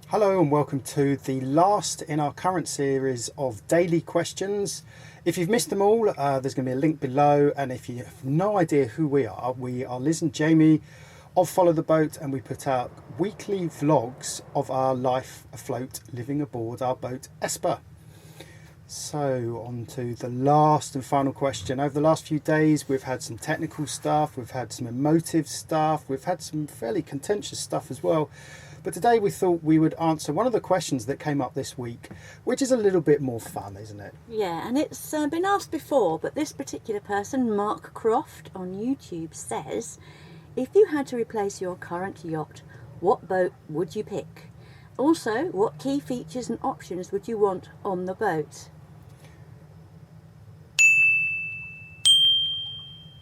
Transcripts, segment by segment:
Hello and welcome to the last in our current series of daily questions. If you've missed them all, there's going to be a link below, and if you have no idea who we are Liz and Jamie of Follow the Boat, and we put out weekly vlogs of our life afloat living aboard our boat Esper. So on to the last and final question. Over the last few days we've had some technical stuff, we've had some emotive stuff, we've had some fairly contentious stuff as well. But today we thought we would answer one of the questions that came up this week, which is a little bit more fun, isn't it? Yeah, and it's been asked before, but this particular person, Mark Croft on YouTube, says, if you had to replace your current yacht, what boat would you pick? Also, what key features and options would you want on the boat?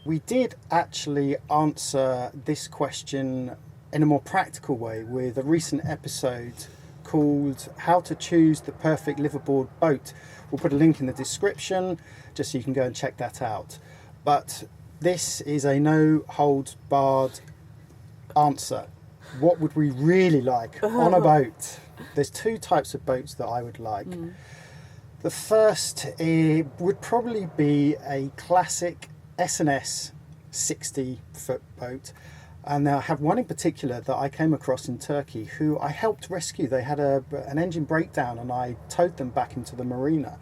We did actually answer this question in a more practical way with a recent episode called How to Choose the Perfect Liveaboard Boat. We'll put a link in the description just so you can go and check that out. But this is a no holds barred answer. What would we really like on a boat? There's two types of boats that I would like. The first would probably be a classic S&S 60-foot boat. And I have one in particular that I came across in Turkey who I helped rescue. They had an engine breakdown and I towed them back into the marina.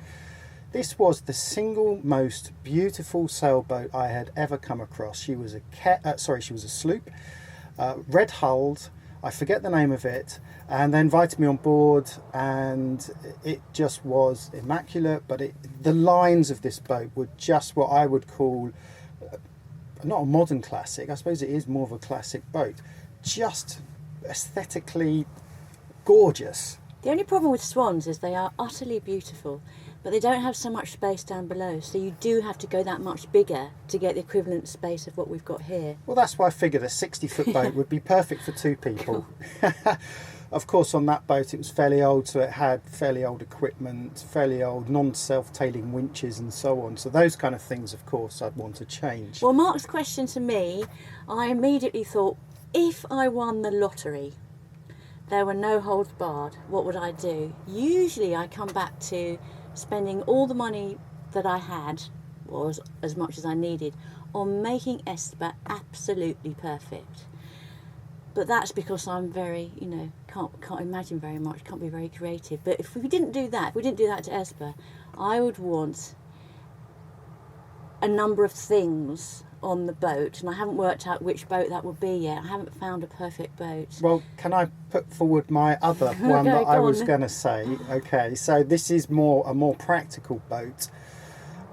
This was the single most beautiful sailboat I had ever come across. She was she was a sloop, red hulled. I forget the name of it, and they invited me on board, and it just was immaculate. But the lines of this boat were just what I would call not a modern classic. I suppose it is more of a classic boat. Just aesthetically gorgeous. The only problem with swans is they are utterly beautiful, but they don't have so much space down below, so you do have to go that much bigger to get the equivalent space of what we've got here. Well, that's why I figured a 60-foot boat would be perfect for two people. Of course, on that boat it was fairly old, so it had fairly old equipment, fairly old non-self-tailing winches and so on. So those kind of things, of course, I'd want to change. Well, Mark's question to me, I immediately thought, if I won the lottery, there were no holds barred, what would I do? Usually I come back to spending all the money that I had, or as much as I needed, on making Esper absolutely perfect. But that's because I'm very, can't imagine very much, can't be very creative. But if we didn't do that to Esper, I would want a number of things on the boat, and I haven't worked out which boat that would be yet. I haven't found a perfect boat. Well, can I put forward my other one that I was going to say? Okay, so this is a more practical boat.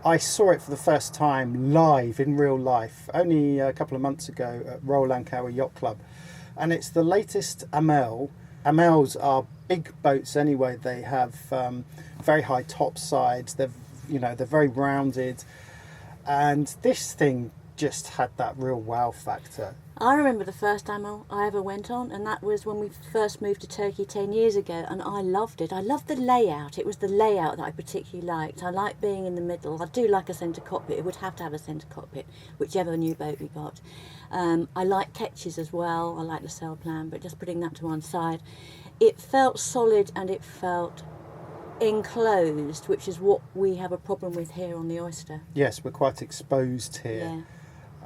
I saw it for the first time live in real life only a couple of months ago at Royal Lancaster Yacht Club. And it's the latest Amel. Amels are big boats anyway. They have very high top sides. They're very rounded, and this thing just had that real wow factor. I remember the first Amel I ever went on, and that was when we first moved to Turkey 10 years ago, and I loved it. I loved the layout. It was the layout that I particularly liked. I like being in the middle. I do like a centre cockpit. It would have to have a centre cockpit, whichever new boat we got. I like ketches as well. I like the sail plan, but just putting that to one side. It felt solid and it felt enclosed, which is what we have a problem with here on the Oyster. Yes, we're quite exposed here. Yeah.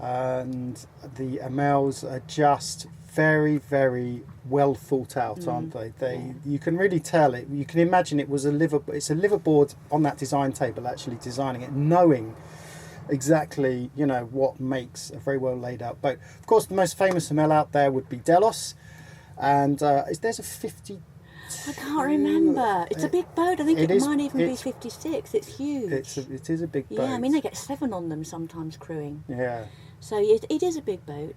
And the Amels are just very, very well thought out, aren't they? You can really tell it. You can imagine it was it's a liveaboard on that design table, actually designing it, knowing exactly what makes a very well laid out boat. Of course, the most famous Amel out there would be Delos, and there's a 50. I can't remember. It's a big boat. I think it might even be 56. It's huge. It is a big boat. Yeah, I mean they get 7 on them sometimes crewing. Yeah. So it is a big boat.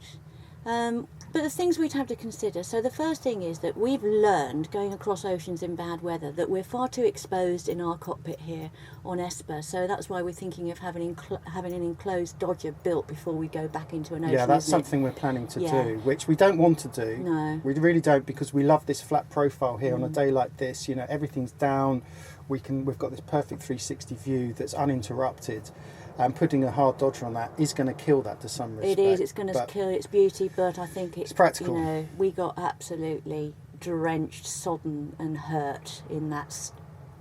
But the things we'd have to consider, so the first thing is that we've learned, going across oceans in bad weather, that we're far too exposed in our cockpit here on Esper, so that's why we're thinking of having an enclosed dodger built before we go back into an ocean. Yeah, that's something we're planning to do, which we don't want to do. No. We really don't, because we love this flat profile here on a day like this. Everything's down. We've got this perfect 360 view that's uninterrupted. And putting a hard dodger on that is going to kill that to some respect. It is. It's going to kill its beauty, but I think it's practical. We got absolutely drenched, sodden, and hurt in that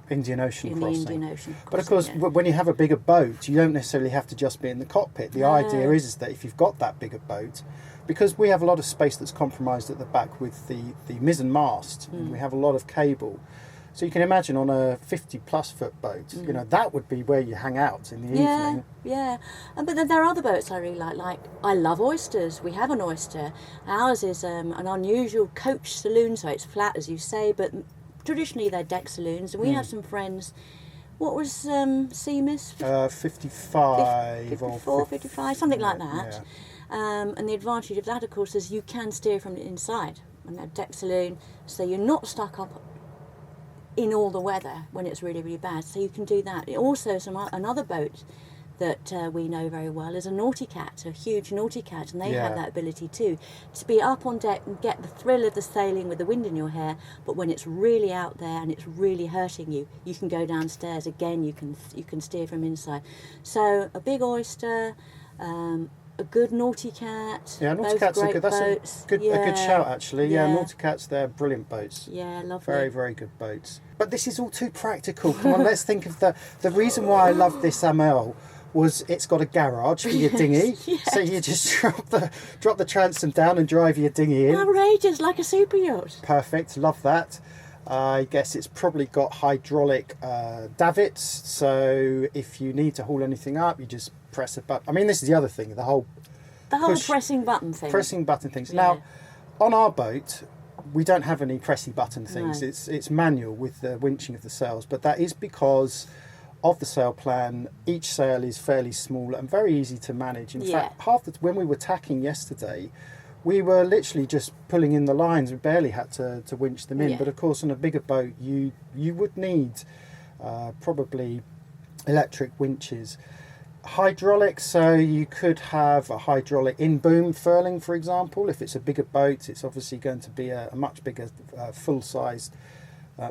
Indian Ocean in crossing. the Indian Ocean. But of course, when you have a bigger boat, you don't necessarily have to just be in the cockpit. The idea is that if you've got that bigger boat, because we have a lot of space that's compromised at the back with the mizzen mast, and we have a lot of cable. So you can imagine on a 50-plus foot boat, you know, that would be where you hang out in the evening. Yeah. But then there are other boats I really like. Like, I love oysters. We have an oyster. Ours is an unusual coach saloon, so it's flat, as you say, but traditionally they're deck saloons. And we have some friends. What was Seamus? 55 54, 55, something like that. Yeah. And the advantage of that, of course, is you can steer from the inside on a deck saloon, so you're not stuck up in all the weather when it's really, really bad. So you can do that. Also, another boat that we know very well is a Nauticat, a huge Nauticat, and they have that ability too, to be up on deck and get the thrill of the sailing with the wind in your hair, but when it's really out there and it's really hurting you, you can go downstairs again, you can steer from inside. So a big oyster, a good Nauticat. Yeah, Nauticats are good. That's a good shout, actually. Yeah, Nauticats, they're brilliant boats. Yeah, lovely. Very, very good boats. But this is all too practical. Come on, let's think of the reason why I love this Amel was it's got a garage for your dinghy. So you just drop the transom down and drive your dinghy in. Outrageous, like a super yacht. Perfect, love that. I guess it's probably got hydraulic davits, so if you need to haul anything up, you just press a button. I mean, this is the other thing, the whole pressing button thing. Pressing button things. Yeah. Now, on our boat, we don't have any pressy button things. No. It's manual with the winching of the sails, but that is because of the sail plan. Each sail is fairly small and very easy to manage. In fact, when we were tacking yesterday, we were literally just pulling in the lines. We barely had to winch them in. Yeah. But of course, on a bigger boat, you would need probably electric winches. Hydraulic, so you could have a hydraulic in-boom furling, for example. If it's a bigger boat, it's obviously going to be a much bigger full-sized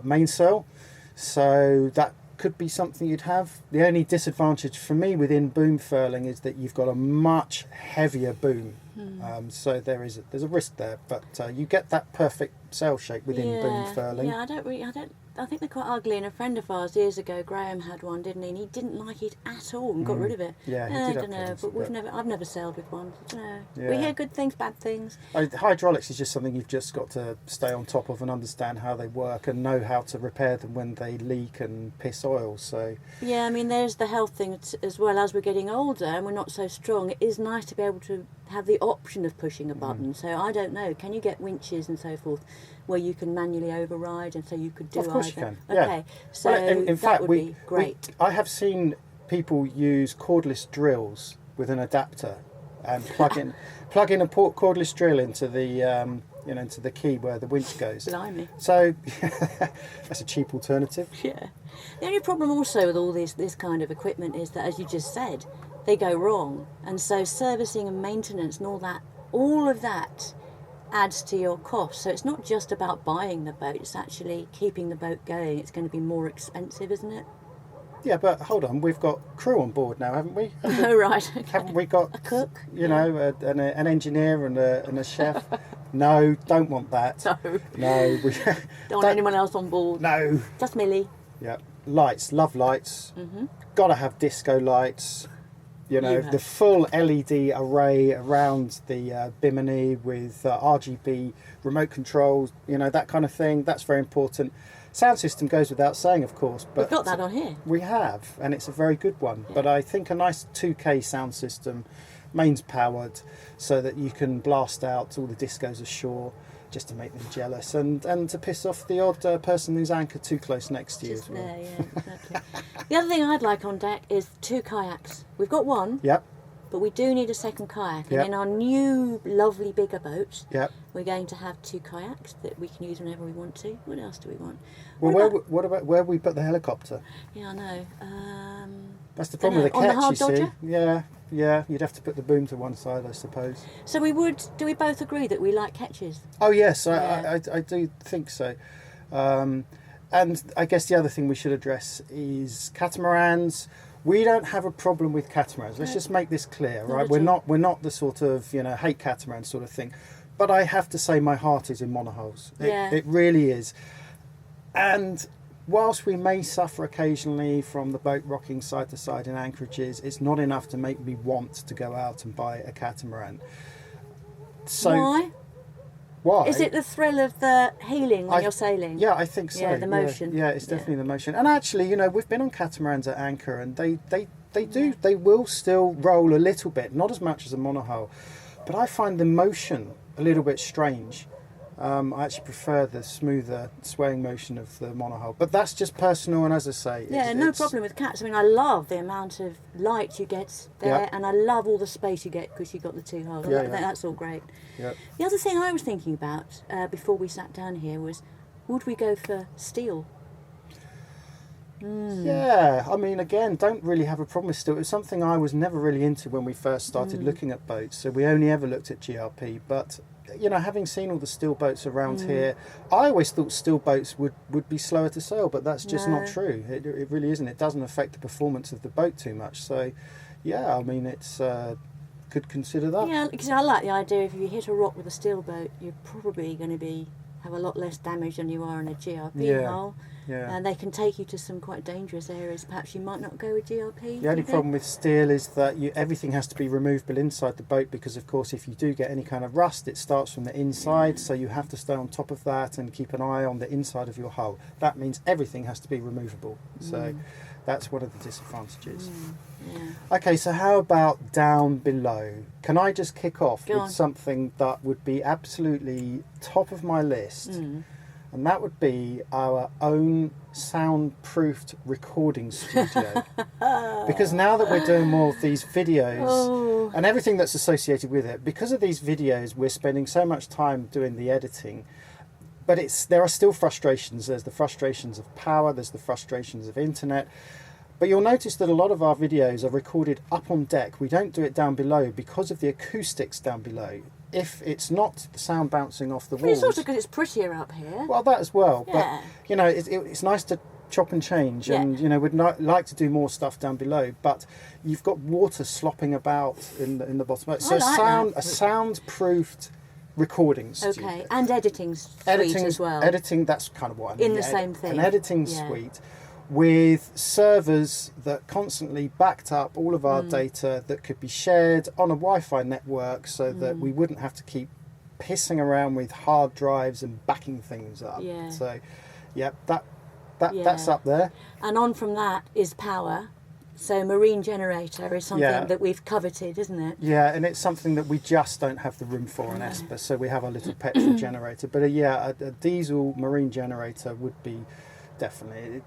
mainsail. So that could be something you'd have. The only disadvantage for me with in-boom furling is that you've got a much heavier boom. So there's a risk there, but you get that perfect sail shape with in-boom furling. Yeah, I think they're quite ugly, and a friend of ours years ago, Graham, had one, didn't he? And he didn't like it at all and got rid of it. Yeah, he I did don't know, but I've never sailed with one. No. Yeah. We hear good things, bad things. Hydraulics is just something you've just got to stay on top of and understand how they work and know how to repair them when they leak and piss oil. So yeah, I mean, there's the health thing as well. As we're getting older and we're not so strong, it is nice to be able to have the option of pushing a button. So I don't know, can you get winches and so forth where you can manually override, and so you could do either? Of course you can. Okay, so well, in fact, would be great. I have seen people use cordless drills with an adapter and plug in a cordless drill into the into the key where the winch goes. Blimey. So that's a cheap alternative. Yeah. The only problem also with all this kind of equipment is that, as you just said, they go wrong, and so servicing and maintenance and all of that adds to your cost. So it's not just about buying the boat, it's actually keeping the boat going. It's going to be more expensive, isn't it? Yeah, but hold on, we've got crew on board now, haven't we? Oh, right. Okay. Haven't we got a cook? An engineer and a chef? No, don't want that. No. We don't want anyone else on board. No. Just Millie. Yeah. Lights, love lights. Got to have disco lights. The full LED array around the bimini with RGB remote controls, that kind of thing. That's very important. Sound system goes without saying, of course. But we've got that on here. We have, and it's a very good one. Yeah. But I think a nice 2K sound system, mains powered, so that you can blast out all the discos ashore, just to make them jealous and to piss off the odd person who's anchored too close next to you as well. There, yeah, exactly. The other thing I'd like on deck is 2 kayaks. We've got one. Yep. But we do need a second kayak. Yep. And in our new, lovely, bigger boat, yep, we're going to have 2 kayaks that we can use whenever we want to. What else do we want? Well, what about where we put the helicopter? Yeah, I know. That's the problem with the on the catch, hard you dodger? see. Yeah, you'd have to put the boom to one side, I suppose. So do we both agree that we like catches? Oh, yes, I do think so. And I guess the other thing we should address is catamarans. We don't have a problem with catamarans. Let's just make this clear, right? We're not the sort of hate catamarans sort of thing. But I have to say my heart is in monohulls. Yeah. It really is. And whilst we may suffer occasionally from the boat rocking side to side in anchorages, it's not enough to make me want to go out and buy a catamaran. So Why? Why? Is it the thrill of the heeling when you're sailing? Yeah, I think so. Yeah, the motion. Yeah, it's definitely the motion. And actually, you know, we've been on catamarans at anchor, and they will still roll a little bit, not as much as a monohull, but I find the motion a little bit strange. I actually prefer the smoother swaying motion of the monohull, but that's just personal. And as I say, Yeah, no problem with cats. I mean, I love the amount of light you get there, Yeah. and I love all the space you get because you've got the two hulls. Yeah, yeah. That's all great. Yeah. The other thing I was thinking about before we sat down here was, would we go for steel? Yeah, I mean, again, don't really have a problem with steel. It was something I was never really into when we first started looking at boats, so we only ever looked at GRP. But, you know, having seen all the steel boats around here, I always thought steel boats would be slower to sail, but that's just not true. It really isn't. It doesn't affect the performance of the boat too much. So, yeah, I mean, it's could consider that. Yeah, because I like the idea if you hit a rock with a steel boat, you're probably going to have a lot less damage than you are in a GRP hull. Yeah. And they can take you to some quite dangerous areas. Perhaps you might not go with GRP. The only problem with steel is that everything has to be removable inside the boat, because of course if you do get any kind of rust, it starts from the inside, so you have to stay on top of that and keep an eye on the inside of your hull. That means everything has to be removable, so that's one of the disadvantages. Yeah. Okay, so how about down below? Can I just kick off Go with on. something that would be absolutely top of my list? And that would be our own soundproofed recording studio. Because now that we're doing more of these videos and everything that's associated with it, because of these videos, we're spending so much time doing the editing. But there are still frustrations. There's the frustrations of power, there's the frustrations of internet. But you'll notice that a lot of our videos are recorded up on deck. We don't do it down below because of the acoustics down below. If it's not the sound bouncing off the But walls... it's also because it's prettier up here. Well, that as well. Yeah. But, you know, it's nice to chop and change. Yeah. And, you know, we'd like to do more stuff down below. But you've got water slopping about in the bottom. So like a soundproofed recording studio. Okay, and editing suite as well. Editing, that's kind of what I mean. In the same thing. An editing suite with servers that constantly backed up all of our data that could be shared on a Wi-Fi network, so that we wouldn't have to keep pissing around with hard drives and backing things up. Yeah. So, yeah, that's up there. And on from that is power. So marine generator is something that we've coveted, isn't it? Yeah, and it's something that we just don't have the room for in Esper, so we have a little petrol generator. But a diesel marine generator would be definitely.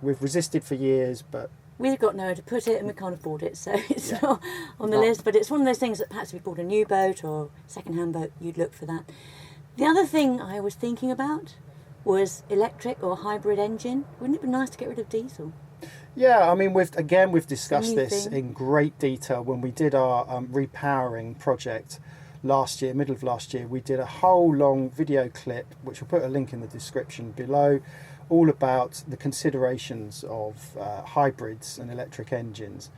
We've resisted for years, but We've got nowhere to put it and we can't afford it, so it's not on the list. But it's one of those things that perhaps if you bought a new boat or second-hand boat, you'd look for that. The other thing I was thinking about was electric or hybrid engine. Wouldn't it be nice to get rid of diesel? yeah, I mean, we've discussed New this thing. in great detail when we did our repowering project last year, middle of last year. We did a whole long video clip, which we'll put a link in the description below, all about the considerations of hybrids and electric engines.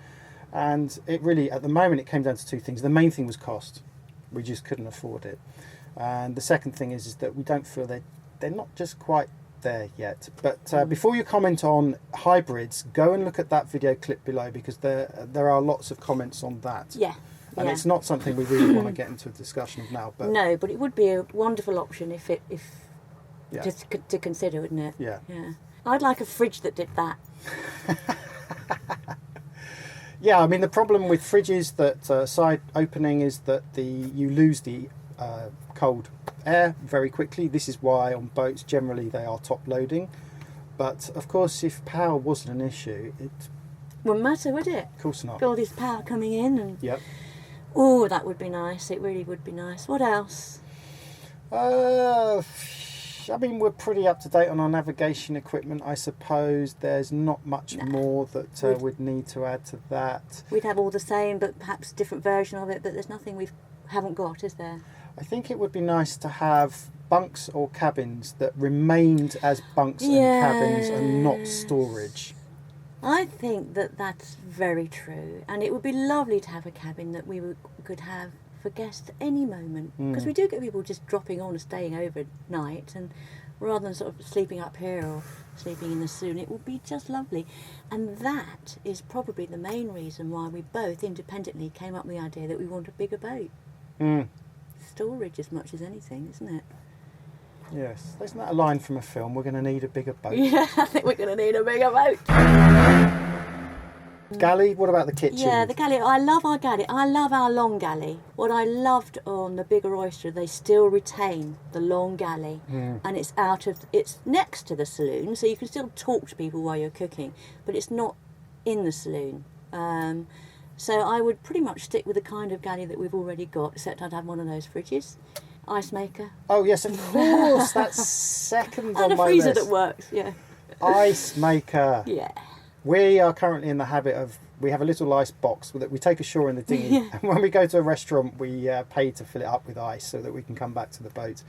And it really, at the moment, it came down to two things. The main thing was cost. We just couldn't afford it. And the second thing is that we don't feel they're not just quite there yet. But before you comment on hybrids, go and look at that video clip below, because there are lots of comments on that. Yeah. And it's not something we really want to get into a discussion of now. But No, but it would be a wonderful option if yeah. to consider, wouldn't it? Yeah. Yeah. I'd like a fridge that did that. Yeah, I mean, the problem with fridges that side opening is that you lose the cold air very quickly. This is why on boats generally they are top loading. But of course, if power wasn't an issue, it Wouldn't matter, would it? of course not. All this power coming in and Yep. oh, that would be nice. It really would be nice. What else? I mean, we're pretty up to date on our navigation equipment, I suppose. There's not much more that we'd need to add to that. We'd have all the same, but perhaps different version of it. But there's nothing we haven't got, is there? I think it would be nice to have bunks or cabins that remained as bunks and cabins and not storage. I think that's very true, and it would be lovely to have a cabin that could have for guests at any moment, because we do get people just dropping on and staying overnight, and rather than sort of sleeping up here or sleeping in the saloon, it will be just lovely. And that is probably the main reason why we both independently came up with the idea that we want a bigger boat. Storage as much as anything, isn't it? Yes. Isn't that a line from a film? We're going to need a bigger boat. Yeah, I think we're going to need a bigger boat. Galley, what about the kitchen? Yeah, the galley. I love our galley. I love our long galley. What I loved on the bigger Oyster, they still retain the long galley, and it's next to the saloon, so you can still talk to people while you're cooking, but it's not in the saloon. So I would pretty much stick with the kind of galley that we've already got, except I'd have one of those fridges, ice maker. Oh yes, of course. That's second on And a my freezer list. that works. Yeah. Ice maker. Yeah. We are currently in the habit of, we have a little ice box that we take ashore in the dinghy, and when we go to a restaurant we pay to fill it up with ice so that we can come back to the boat.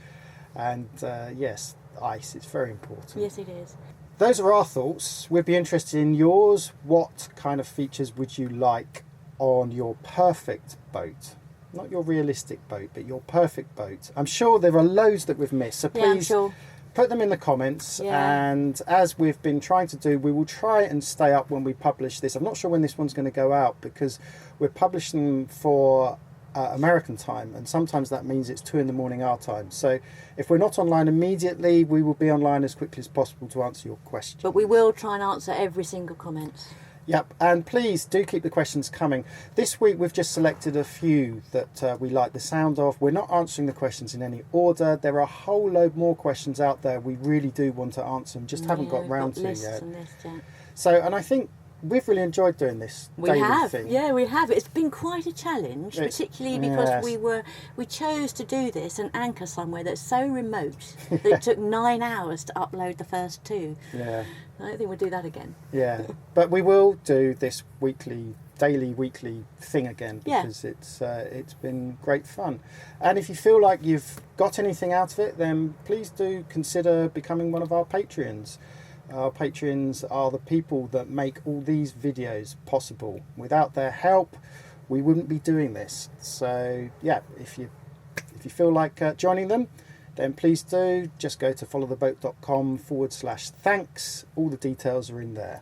And yes, ice is very important. Yes, it is. Those are our thoughts. We'd be interested in yours. What kind of features would you like on your perfect boat? Not your realistic boat, but your perfect boat. I'm sure there are loads that we've missed, so please Yeah, I'm sure. put them in the comments. Yeah. And as we've been trying to do, we will try and stay up when we publish this. I'm not sure when this one's going to go out because we're publishing them for American time, and sometimes that means it's 2 in the morning our time. So if we're not online immediately, we will be online as quickly as possible to answer your questions. But we will try and answer every single comment. Yep, and please do keep the questions coming. This week we've just selected a few that we like the sound of. We're not answering the questions in any order. There are a whole load more questions out there we really do want to answer and just haven't got we've round got to lists yet. and lists, yeah. So, and I think we've really enjoyed doing this We daily have, thing. yeah, we have. It's been quite a challenge, particularly because yes. we chose to do this and anchor somewhere that's so remote that it took 9 hours to upload the first 2. Yeah, I don't think we'll do that again. yeah. But we will do this daily weekly thing again Yeah. because it's been great fun. And if you feel like you've got anything out of it, then please do consider becoming one of our Patreons. Our Patreons are the people that make all these videos possible. Without their help, we wouldn't be doing this. So yeah, if you feel like joining them, then please do. Just go to followtheboat.com/thanks. All the details are in there.